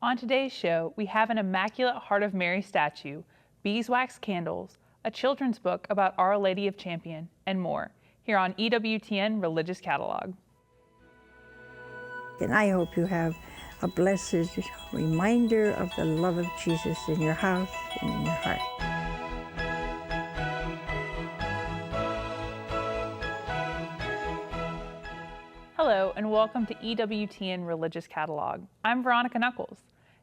On today's show, we have an Immaculate Heart of Mary statue, beeswax candles, a children's book about Our Lady of Champion, and more, here on EWTN Religious Catalog. And I hope you have a blessed reminder of the love of Jesus in your house and in your heart. Hello, and welcome to EWTN Religious Catalog. I'm Veronica Knuckles.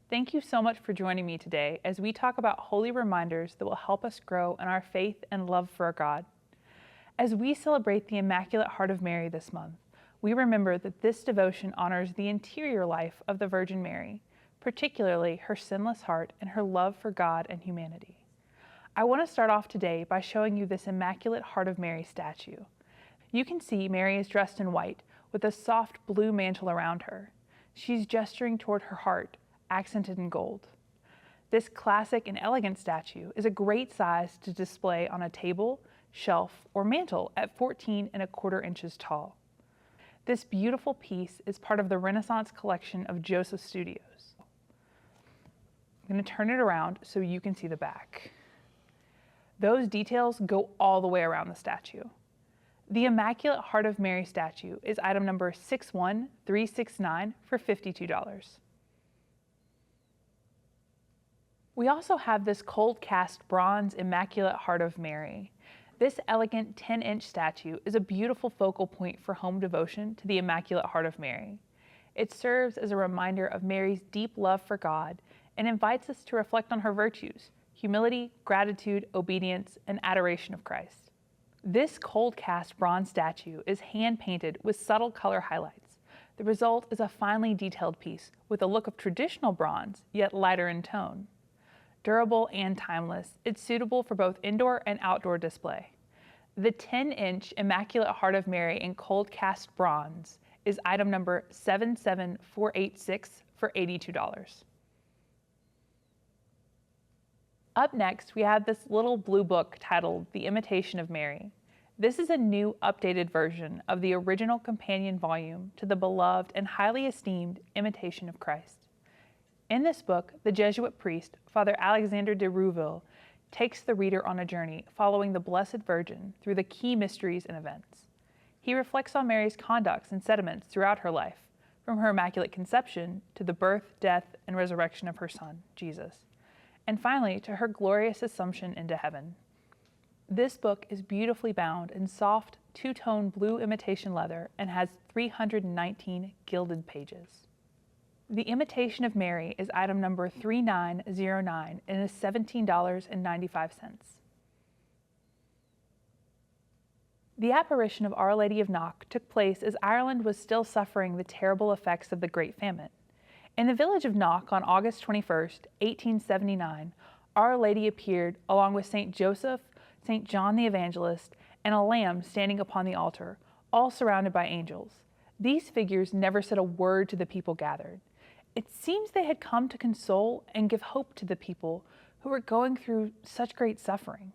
Thank you so much for joining me today as we talk about holy reminders that will help us grow in our faith and love for our God. As we celebrate the Immaculate Heart of Mary this month, we remember that this devotion honors the interior life of the Virgin Mary, particularly her sinless heart and her love for God and humanity. I want to start off today by showing you this Immaculate Heart of Mary statue. You can see Mary is dressed in white with a soft blue mantle around her. She's gesturing toward her heart, accented in gold. This classic and elegant statue is a great size to display on a table, shelf, or mantle at 14¼ inches tall. This beautiful piece is part of the Renaissance collection of Joseph Studios. I'm going to turn it around so you can see the back. Those details go all the way around the statue. The Immaculate Heart of Mary statue is item number 61369 for $52. We also have this cold cast bronze Immaculate Heart of Mary. This elegant 10-inch statue is a beautiful focal point for home devotion to the Immaculate Heart of Mary. It serves as a reminder of Mary's deep love for God and invites us to reflect on her virtues: humility, gratitude, obedience, and adoration of Christ. This cold cast bronze statue is hand painted with subtle color highlights. The result is a finely detailed piece with a look of traditional bronze, yet lighter in tone. Durable and timeless, it's suitable for both indoor and outdoor display. The 10-inch Immaculate Heart of Mary in cold cast bronze is item number 77486 for $82. Up next, we have this little blue book titled The Imitation of Mary. This is a new, updated version of the original companion volume to the beloved and highly esteemed Imitation of Christ. In this book, the Jesuit priest, Father Alexander de Rouville, takes the reader on a journey following the Blessed Virgin through the key mysteries and events. He reflects on Mary's conducts and sentiments throughout her life, from her Immaculate Conception to the birth, death, and resurrection of her Son, Jesus, and finally to her glorious Assumption into heaven. This book is beautifully bound in soft, two-tone blue imitation leather and has 319 gilded pages. The Imitation of Mary is item number 3909 and is $17.95. The apparition of Our Lady of Knock took place as Ireland was still suffering the terrible effects of the Great Famine. In the village of Knock on August 21, 1879, Our Lady appeared along with St. Joseph, St. John the Evangelist, and a lamb standing upon the altar, all surrounded by angels. These figures never said a word to the people gathered. It seems they had come to console and give hope to the people who were going through such great suffering.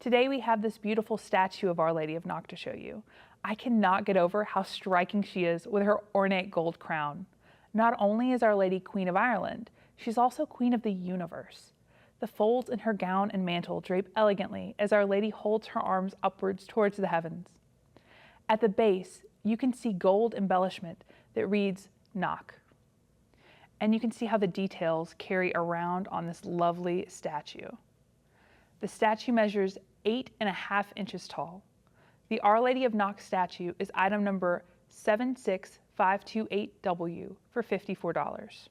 Today we have this beautiful statue of Our Lady of Knock to show you. I cannot get over how striking she is with her ornate gold crown. Not only is Our Lady Queen of Ireland, she's also Queen of the universe. The folds in her gown and mantle drape elegantly as Our Lady holds her arms upwards towards the heavens. At the base, you can see gold embellishment that reads, Knock. And you can see how the details carry around on this lovely statue. The statue measures 8½ inches tall. The Our Lady of Knock statue is item number 76528W for $54.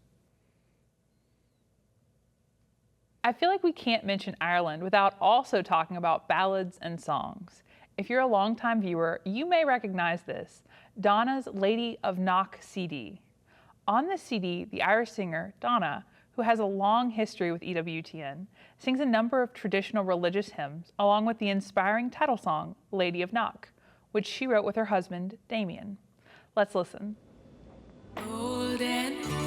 I feel like we can't mention Ireland without also talking about ballads and songs. If you're a longtime viewer, you may recognize this, Donna's Lady of Knock CD. On this CD, the Irish singer, Donna, who has a long history with EWTN, sings a number of traditional religious hymns along with the inspiring title song, Lady of Knock, which she wrote with her husband, Damien. Let's listen. Golden voice,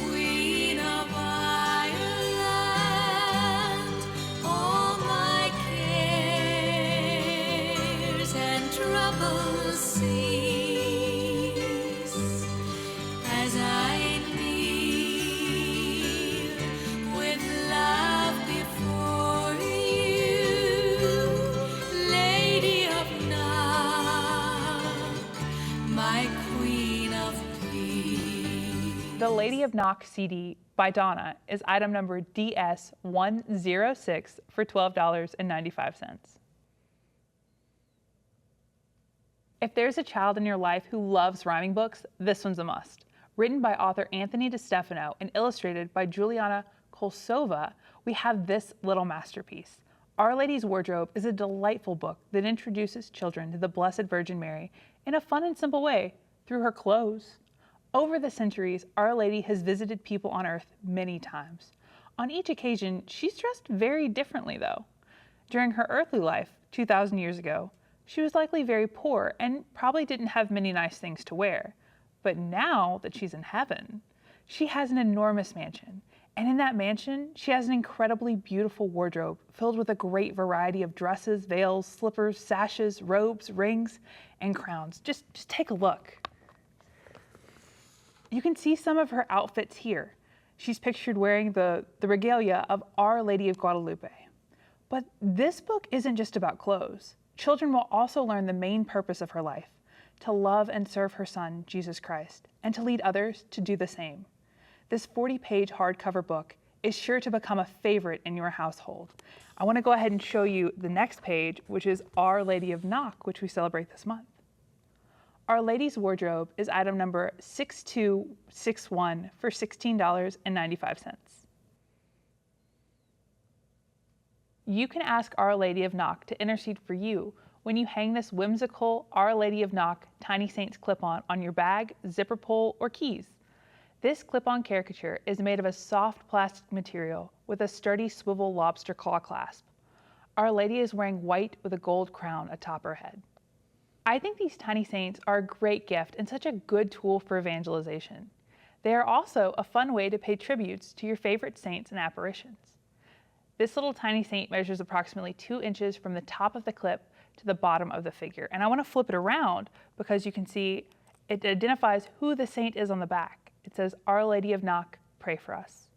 Queen of Ireland, all my cares and troubles cease. The Lady of Knock CD by Donna is item number DS106 for $12.95. If there's a child in your life who loves rhyming books, this one's a must. Written by author Anthony DeStefano and illustrated by Juliana Kolsova, we have this little masterpiece. Our Lady's Wardrobe is a delightful book that introduces children to the Blessed Virgin Mary in a fun and simple way through her clothes. Over the centuries, Our Lady has visited people on earth many times. On each occasion, she's dressed very differently though. During her earthly life, 2,000 years ago, she was likely very poor and probably didn't have many nice things to wear. But now that she's in heaven, she has an enormous mansion. And in that mansion, she has an incredibly beautiful wardrobe filled with a great variety of dresses, veils, slippers, sashes, robes, rings, and crowns. Just take a look. You can see some of her outfits here. She's pictured wearing the regalia of Our Lady of Guadalupe. But this book isn't just about clothes. Children will also learn the main purpose of her life, to love and serve her Son, Jesus Christ, and to lead others to do the same. This 40-page hardcover book is sure to become a favorite in your household. I want to go ahead and show you the next page, which is Our Lady of Knock, which we celebrate this month. Our Lady's Wardrobe is item number 6261 for $16.95. You can ask Our Lady of Knock to intercede for you when you hang this whimsical Our Lady of Knock Tiny Saints clip-on on your bag, zipper pull, or keys. This clip-on caricature is made of a soft plastic material with a sturdy swivel lobster claw clasp. Our Lady is wearing white with a gold crown atop her head. I think these tiny saints are a great gift and such a good tool for evangelization. They are also a fun way to pay tributes to your favorite saints and apparitions. This little tiny saint measures approximately 2 inches from the top of the clip to the bottom of the figure. And I want to flip it around because you can see it identifies who the saint is on the back. It says, Our Lady of Knock, pray for us.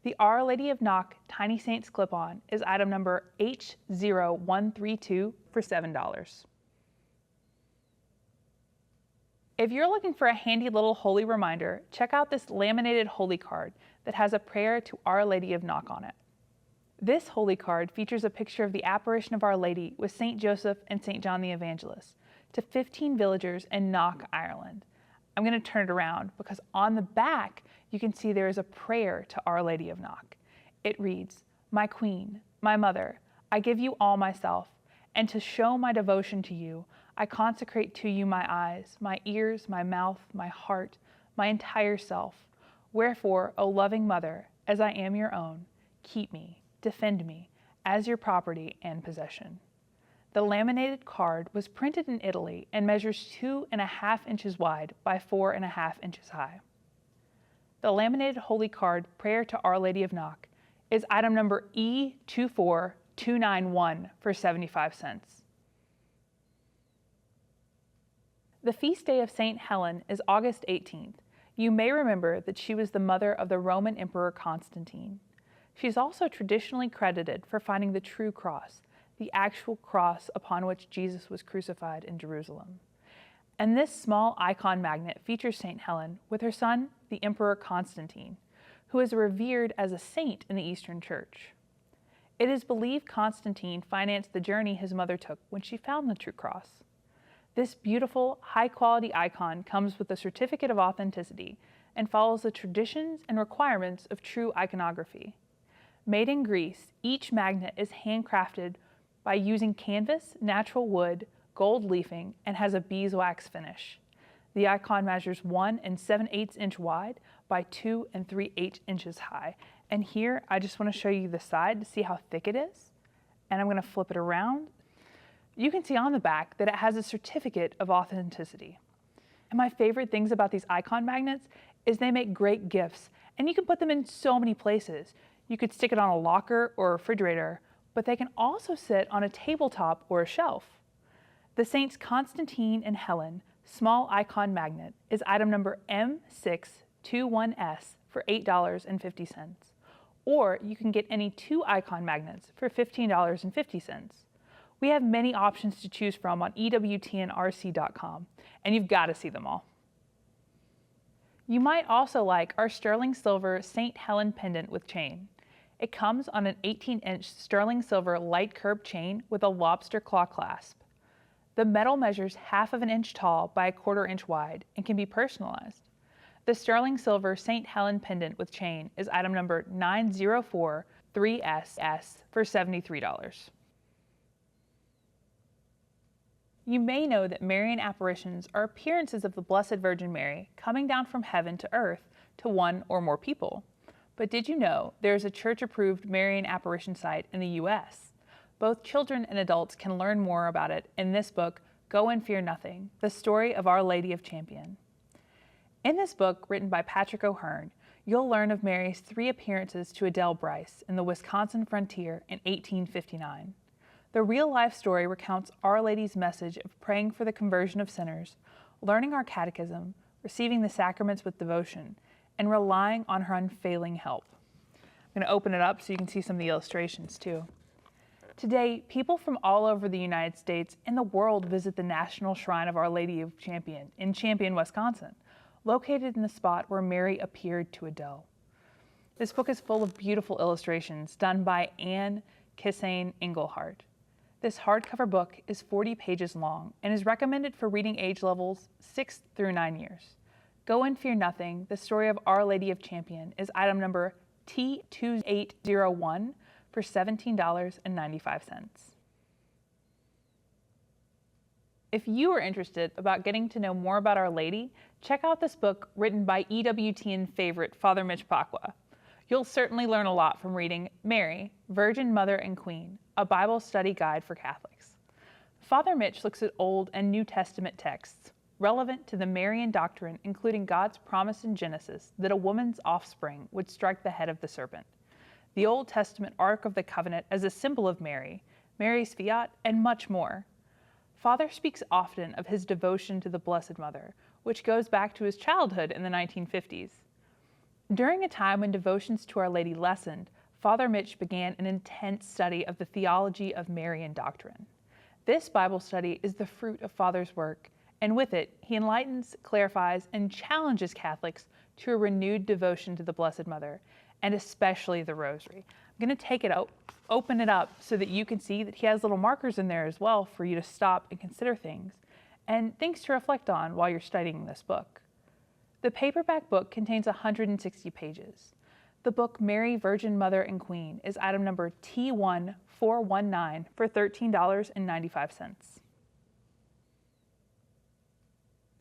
The Our Lady of Knock Tiny Saints clip-on is item number H0132 for $7. If you're looking for a handy little holy reminder, check out this laminated holy card that has a prayer to Our Lady of Knock on it. This holy card features a picture of the apparition of Our Lady with St. Joseph and St. John the Evangelist to 15 villagers in Knock, Ireland. I'm going to turn it around because on the back you can see there is a prayer to Our Lady of Knock. It reads, My Queen, my Mother, I give you all myself, and to show my devotion to you, I consecrate to you my eyes, my ears, my mouth, my heart, my entire self. Wherefore, O loving Mother, as I am your own, keep me, defend me, as your property and possession. The laminated card was printed in Italy and measures 2.5 inches wide by 4.5 inches high. The laminated holy card prayer to Our Lady of Knock is item number E24291 for 75 cents. The feast day of St. Helen is August 18th. You may remember that she was the mother of the Roman Emperor Constantine. She's also traditionally credited for finding the true cross, the actual cross upon which Jesus was crucified in Jerusalem. And this small icon magnet features St. Helen with her son, the Emperor Constantine, who is revered as a saint in the Eastern Church. It is believed Constantine financed the journey his mother took when she found the true cross. This beautiful, high-quality icon comes with a certificate of authenticity and follows the traditions and requirements of true iconography. Made in Greece, each magnet is handcrafted by using canvas, natural wood, gold leafing, and has a beeswax finish. The icon measures 1 7/8 inch wide by 2 3/8 inches high. And here, I just want to show you the side to see how thick it is. And I'm going to flip it around. You can see on the back that it has a certificate of authenticity. And my favorite things about these icon magnets is they make great gifts, and you can put them in so many places. You could stick it on a locker or a refrigerator, but they can also sit on a tabletop or a shelf. The Saints Constantine and Helen small icon magnet is item number M621S for $8.50. Or you can get any 2 icon magnets for $15.50. We have many options to choose from on EWTNRC.com, and you've got to see them all. You might also like our sterling silver St. Helen pendant with chain. It comes on an 18-inch sterling silver light curved chain with a lobster claw clasp. The metal measures half of an inch tall by a quarter-inch wide and can be personalized. The sterling silver St. Helen pendant with chain is item number 9043SS for $73. You may know that Marian apparitions are appearances of the Blessed Virgin Mary coming down from heaven to earth to one or more people. But did you know there is a church-approved Marian apparition site in the U.S.? Both children and adults can learn more about it in this book, Go and Fear Nothing, The Story of Our Lady of Champion. In this book, written by Patrick O'Hearn, you'll learn of Mary's 3 appearances to Adele Bryce in the Wisconsin frontier in 1859. The real-life story recounts Our Lady's message of praying for the conversion of sinners, learning our catechism, receiving the sacraments with devotion, and relying on her unfailing help. I'm going to open it up so you can see some of the illustrations too. Today, people from all over the United States and the world visit the National Shrine of Our Lady of Champion in Champion, Wisconsin, located in the spot where Mary appeared to Adele. This book is full of beautiful illustrations done by Anne Kissane Engelhardt. This hardcover book is 40 pages long and is recommended for reading age levels 6 through 9 years. Go and Fear Nothing, The Story of Our Lady of Champion is item number T2801 for $17.95. If you are interested about getting to know more about Our Lady, check out this book written by EWTN favorite Father Mitch Pacwa. You'll certainly learn a lot from reading Mary, Virgin Mother and Queen, a Bible study guide for Catholics. Father Mitch looks at Old and New Testament texts relevant to the Marian doctrine, including God's promise in Genesis that a woman's offspring would strike the head of the serpent, the Old Testament Ark of the Covenant as a symbol of Mary, Mary's fiat, and much more. Father speaks often of his devotion to the Blessed Mother, which goes back to his childhood in the 1950s. During a time when devotions to Our Lady lessened, Father Mitch began an intense study of the theology of Marian doctrine. This Bible study is the fruit of Father's work, and with it, he enlightens, clarifies, and challenges Catholics to a renewed devotion to the Blessed Mother, and especially the Rosary. I'm going to take it out, open it up so that you can see that he has little markers in there as well for you to stop and consider things, and things to reflect on while you're studying this book. The paperback book contains 160 pages. The book Mary, Virgin Mother and Queen is item number T1419 for $13.95.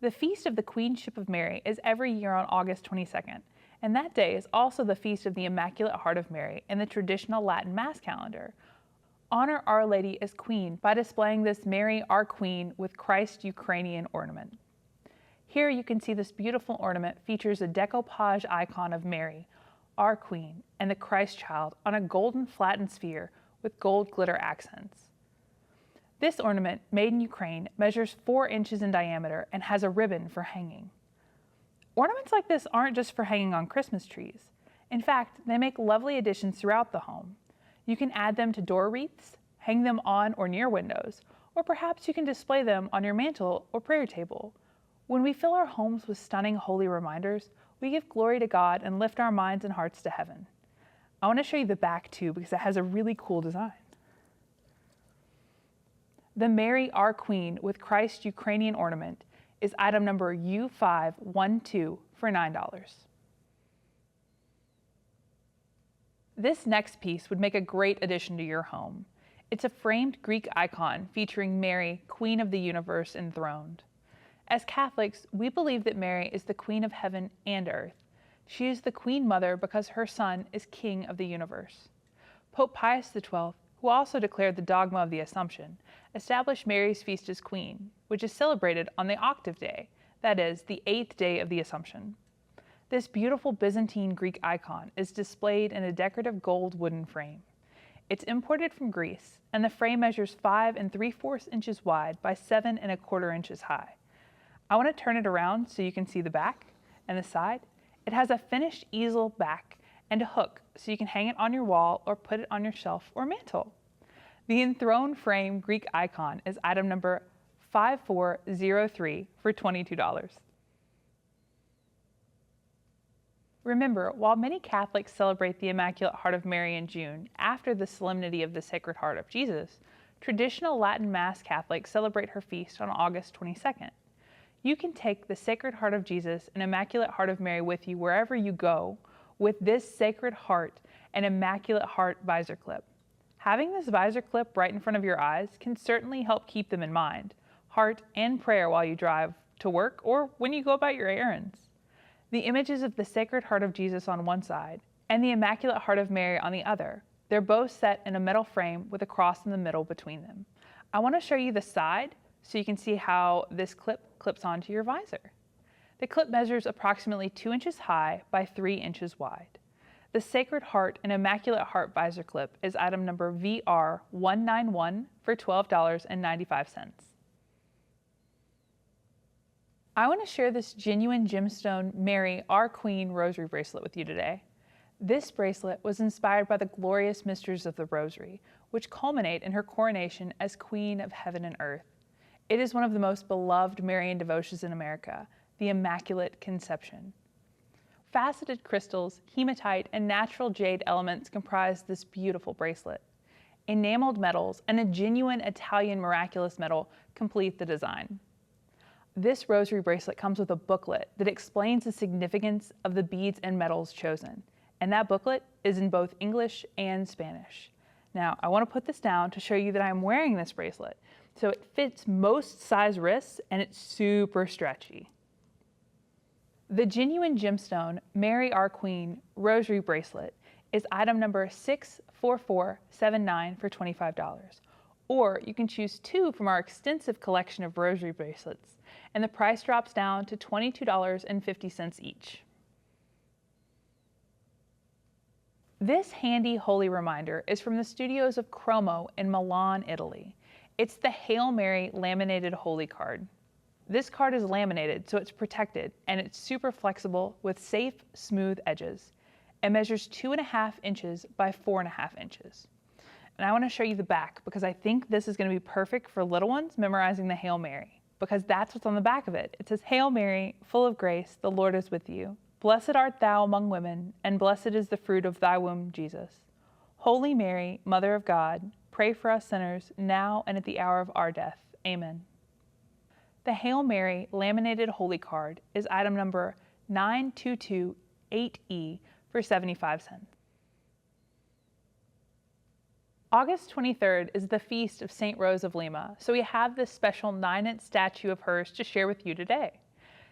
The Feast of the Queenship of Mary is every year on August 22nd, and that day is also the Feast of the Immaculate Heart of Mary in the traditional Latin Mass calendar. Honor Our Lady as Queen by displaying this Mary, our Queen, with Christ Ukrainian ornament. Here you can see this beautiful ornament features a decoupage icon of Mary, our Queen, and the Christ child on a golden flattened sphere with gold glitter accents. This ornament, made in Ukraine, measures 4 inches in diameter and has a ribbon for hanging. Ornaments like this aren't just for hanging on Christmas trees. In fact, they make lovely additions throughout the home. You can add them to door wreaths, hang them on or near windows, or perhaps you can display them on your mantle or prayer table. When we fill our homes with stunning holy reminders, we give glory to God and lift our minds and hearts to heaven. I want to show you the back too because it has a really cool design. The Mary, our Queen, with Christ Ukrainian ornament is item number U512 for $9. This next piece would make a great addition to your home. It's a framed Greek icon featuring Mary, Queen of the Universe, enthroned. As Catholics, we believe that Mary is the Queen of heaven and earth. She is the Queen Mother because her Son is King of the universe. Pope Pius XII, who also declared the dogma of the Assumption, established Mary's feast as Queen, which is celebrated on the octave day, that is, the 8th day of the Assumption. This beautiful Byzantine Greek icon is displayed in a decorative gold wooden frame. It's imported from Greece, and the frame measures 5 3/4 inches wide by 7 1/4 inches high. I want to turn it around so you can see the back and the side. It has a finished easel back and a hook so you can hang it on your wall or put it on your shelf or mantle. The enthroned frame Greek icon is item number 5403 for $22. Remember, while many Catholics celebrate the Immaculate Heart of Mary in June, after the Solemnity of the Sacred Heart of Jesus, traditional Latin Mass Catholics celebrate her feast on August 22nd. You can take the Sacred Heart of Jesus and Immaculate Heart of Mary with you wherever you go with this Sacred Heart and Immaculate Heart visor clip. Having this visor clip right in front of your eyes can certainly help keep them in mind, heart and prayer while you drive to work or when you go about your errands. The images of the Sacred Heart of Jesus on one side and the Immaculate Heart of Mary on the other, they're both set in a metal frame with a cross in the middle between them. I want to show you the side so you can see how this clip clips onto your visor. The clip measures approximately 2 inches high by 3 inches wide. The Sacred Heart and Immaculate Heart visor clip is item number VR191 for $12.95. I want to share this genuine gemstone Mary, our Queen rosary bracelet with you today. This bracelet was inspired by the glorious mysteries of the Rosary, which culminate in her coronation as Queen of Heaven and Earth. It is one of the most beloved Marian devotions in America, the Immaculate Conception. Faceted crystals, hematite, and natural jade elements comprise this beautiful bracelet. Enameled metals and a genuine Italian miraculous metal complete the design. This rosary bracelet comes with a booklet that explains the significance of the beads and metals chosen, and that booklet is in both English and Spanish. Now, I want to put this down to show you that I'm wearing this bracelet, so it fits most size wrists and it's super stretchy. The genuine gemstone Mary Our Queen rosary bracelet is item number 64479 for $25. Or you can choose 2 from our extensive collection of rosary bracelets, and the price drops down to $22.50 each. This handy holy reminder is from the studios of Chromo in Milan, Italy. It's the Hail Mary laminated holy card. This card is laminated so it's protected and it's super flexible with safe, smooth edges. It measures 2.5 inches by 4.5 inches. And I want to show you the back because I think this is going to be perfect for little ones memorizing the Hail Mary, because that's what's on the back of it. It says, "Hail Mary, full of grace, the Lord is with you. Blessed art thou among women, and blessed is the fruit of thy womb, Jesus. Holy Mary, Mother of God, pray for us sinners, now and at the hour of our death. Amen." The Hail Mary laminated holy card is item number 9228E for 75 cents. August 23rd is the feast of St. Rose of Lima, so we have this special 9-inch statue of hers to share with you today.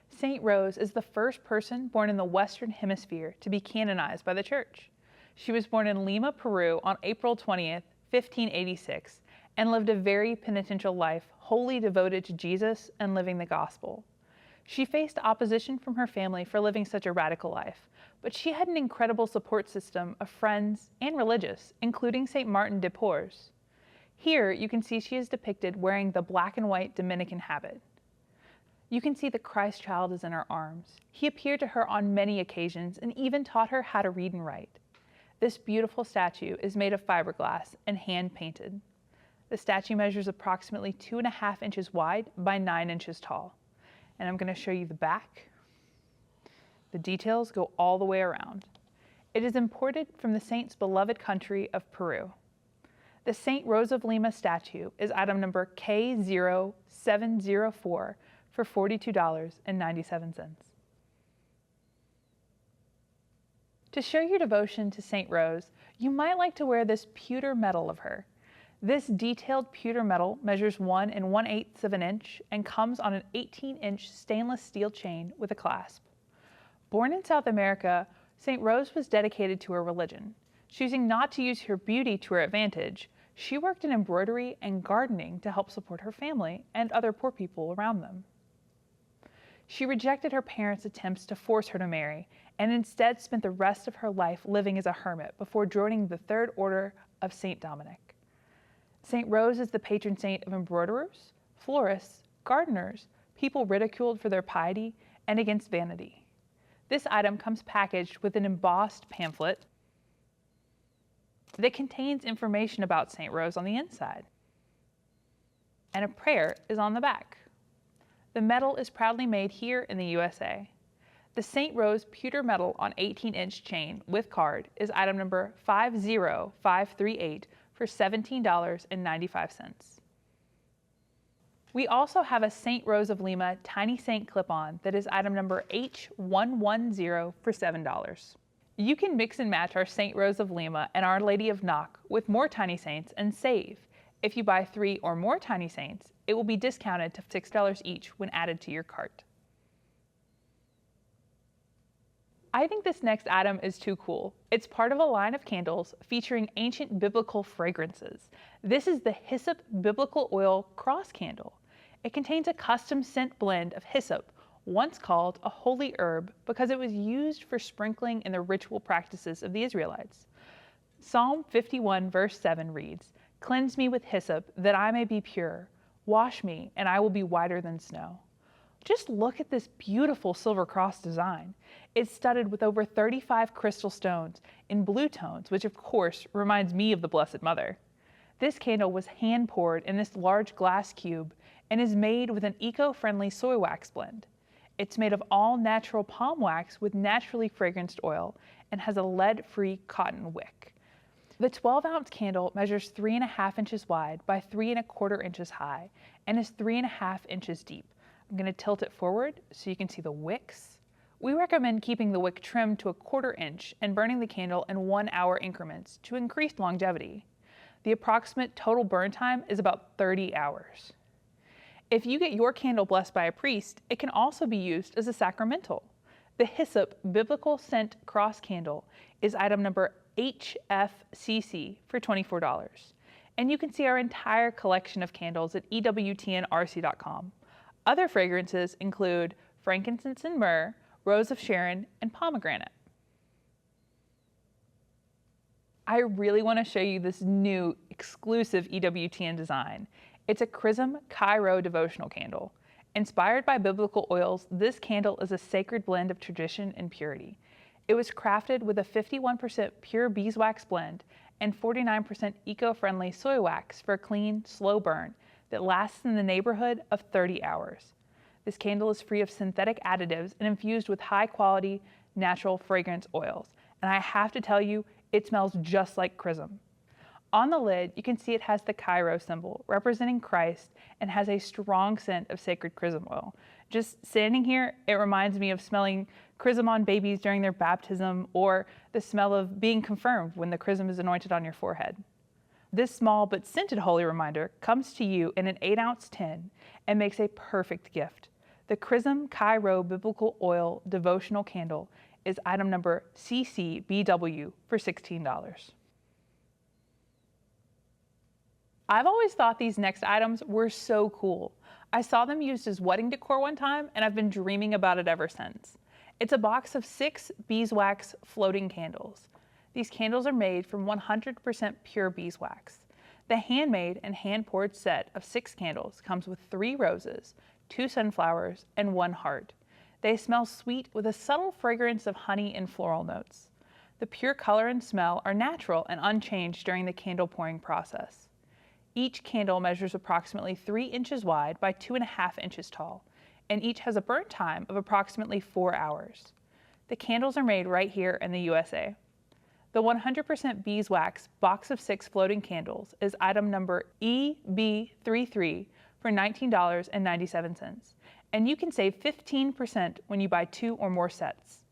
St. Rose is the first person born in the Western Hemisphere to be canonized by the Church. She was born in Lima, Peru on April 20th, 1586, and lived a very penitential life, wholly devoted to Jesus and living the gospel. She faced opposition from her family for living such a radical life, but she had an incredible support system of friends and religious, including St. Martin de Porres. Here you can see she is depicted wearing the black and white Dominican habit. You can see the Christ child is in her arms. He appeared to her on many occasions and even taught her how to read and write. This beautiful statue is made of fiberglass and hand-painted. The statue measures approximately 2.5 inches wide by 9 inches tall. And I'm going to show you the back. The details go all the way around. It is imported from the saint's beloved country of Peru. The St. Rose of Lima statue is item number K0704 for $42.97. To show your devotion to St. Rose, you might like to wear this pewter medal of her. This detailed pewter medal measures 1 1/8 of an inch and comes on an 18-inch stainless steel chain with a clasp. Born in South America, St. Rose was dedicated to her religion. Choosing not to use her beauty to her advantage, she worked in embroidery and gardening to help support her family and other poor people around them. She rejected her parents' attempts to force her to marry and instead spent the rest of her life living as a hermit before joining the Third Order of St. Dominic. St. Rose is the patron saint of embroiderers, florists, gardeners, people ridiculed for their piety, and against vanity. This item comes packaged with an embossed pamphlet that contains information about St. Rose on the inside, and a prayer is on the back. The medal is proudly made here in the USA. The St. Rose pewter metal on 18-inch chain with card is item number 50538 for $17.95. We also have a St. Rose of Lima Tiny Saint clip-on that is item number H110 for $7. You can mix and match our St. Rose of Lima and Our Lady of Knock with more Tiny Saints and save. If you buy 3 or more Tiny Saints, it will be discounted to $6 each when added to your cart. I think this next item is too cool. It's part of a line of candles featuring ancient biblical fragrances. This is the Hyssop Biblical Oil Cross Candle. It contains a custom scent blend of hyssop, once called a holy herb because it was used for sprinkling in the ritual practices of the Israelites. Psalm 51 verse 7 reads, "Cleanse me with hyssop that I may be pure. Wash me and I will be whiter than snow." Just look at this beautiful silver cross design. It's studded with over 35 crystal stones in blue tones, which of course reminds me of the Blessed Mother. This candle was hand poured in this large glass cube and is made with an eco-friendly soy wax blend. It's made of all natural palm wax with naturally fragranced oil and has a lead-free cotton wick. The 12-ounce candle measures 3.5 inches wide by 3.25 inches high and is 3.5 inches deep. I'm going to tilt it forward so you can see the wicks. We recommend keeping the wick trimmed to 1/4 inch and burning the candle in 1-hour increments to increase longevity. The approximate total burn time is about 30 hours. If you get your candle blessed by a priest, it can also be used as a sacramental. The Hyssop Biblical Scent Cross Candle is item number HFCC for $24. And you can see our entire collection of candles at EWTNRC.com. Other fragrances include frankincense and myrrh, rose of Sharon, and pomegranate. I really want to show you this new exclusive EWTN design. It's a Chrism Cairo devotional candle. Inspired by biblical oils, this candle is a sacred blend of tradition and purity. It was crafted with a 51% pure beeswax blend and 49% eco-friendly soy wax for a clean, slow burn that lasts in the neighborhood of 30 hours. This candle is free of synthetic additives and infused with high-quality, natural fragrance oils. And I have to tell you, it smells just like Chrism. On the lid, you can see it has the Cairo symbol representing Christ and has a strong scent of sacred chrism oil. Just standing here, it reminds me of smelling chrism on babies during their baptism or the smell of being confirmed when the chrism is anointed on your forehead. This small but scented holy reminder comes to you in an 8-ounce tin and makes a perfect gift. The Chrism Cairo Biblical Oil Devotional Candle is item number CCBW for $16. I've always thought these next items were so cool. I saw them used as wedding decor one time and I've been dreaming about it ever since. It's a box of 6 beeswax floating candles. These candles are made from 100% pure beeswax. The handmade and hand-poured set of 6 candles comes with 3 roses, 2 sunflowers, and 1 heart. They smell sweet with a subtle fragrance of honey and floral notes. The pure color and smell are natural and unchanged during the candle pouring process. Each candle measures approximately 3 inches wide by 2.5 inches tall, and each has a burn time of approximately 4 hours. The candles are made right here in the USA. The 100% beeswax box of 6 floating candles is item number EB33 for $19.97, and you can save 15% when you buy 2 or more sets.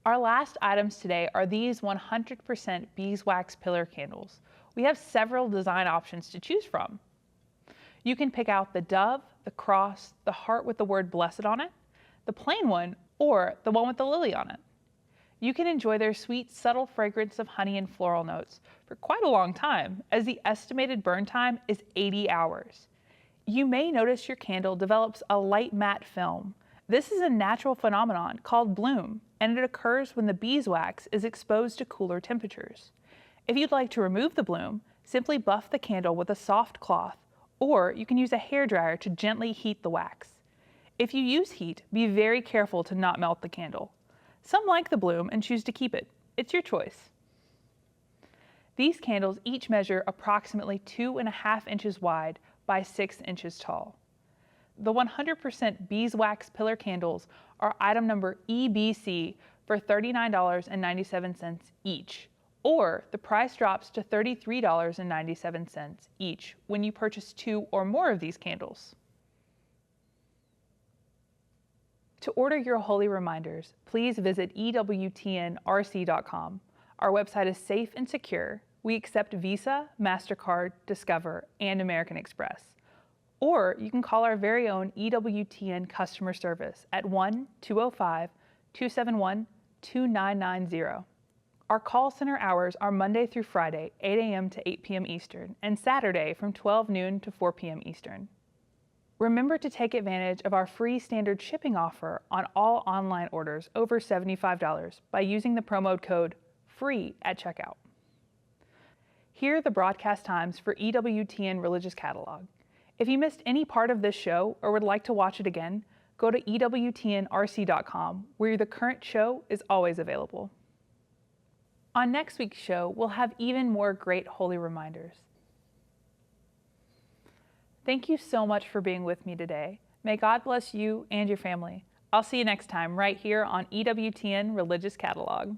Our last items today are these 100% beeswax pillar candles. We have several design options to choose from. You can pick out the dove, the cross, the heart with the word blessed on it, the plain one, or the one with the lily on it. You can enjoy their sweet, subtle fragrance of honey and floral notes for quite a long time, as the estimated burn time is 80 hours. You may notice your candle develops a light matte film. This is a natural phenomenon called bloom, and it occurs when the beeswax is exposed to cooler temperatures. If you'd like to remove the bloom, simply buff the candle with a soft cloth, or you can use a hairdryer to gently heat the wax. If you use heat, be very careful to not melt the candle. Some like the bloom and choose to keep it. It's your choice. These candles each measure approximately 2.5 inches wide by 6 inches tall. the 100% beeswax pillar candles are item number EBC for $39.97 each, or the price drops to $33.97 each when you purchase 2 or more of these candles. To order your holy reminders, please visit EWTNRC.com. Our website is safe and secure. We accept Visa, MasterCard, Discover, and American Express. Or you can call our very own EWTN customer service at 1-205-271-2990. Our call center hours are Monday through Friday, 8 a.m. to 8 p.m. Eastern, and Saturday from 12 noon to 4 p.m. Eastern. Remember to take advantage of our free standard shipping offer on all online orders over $75 by using the promo code FREE at checkout. Here are the broadcast times for EWTN Religious Catalog. If you missed any part of this show or would like to watch it again, go to EWTNRC.com, where the current show is always available. On next week's show, we'll have even more great holy reminders. Thank you so much for being with me today. May God bless you and your family. I'll see you next time right here on EWTN Religious Catalog.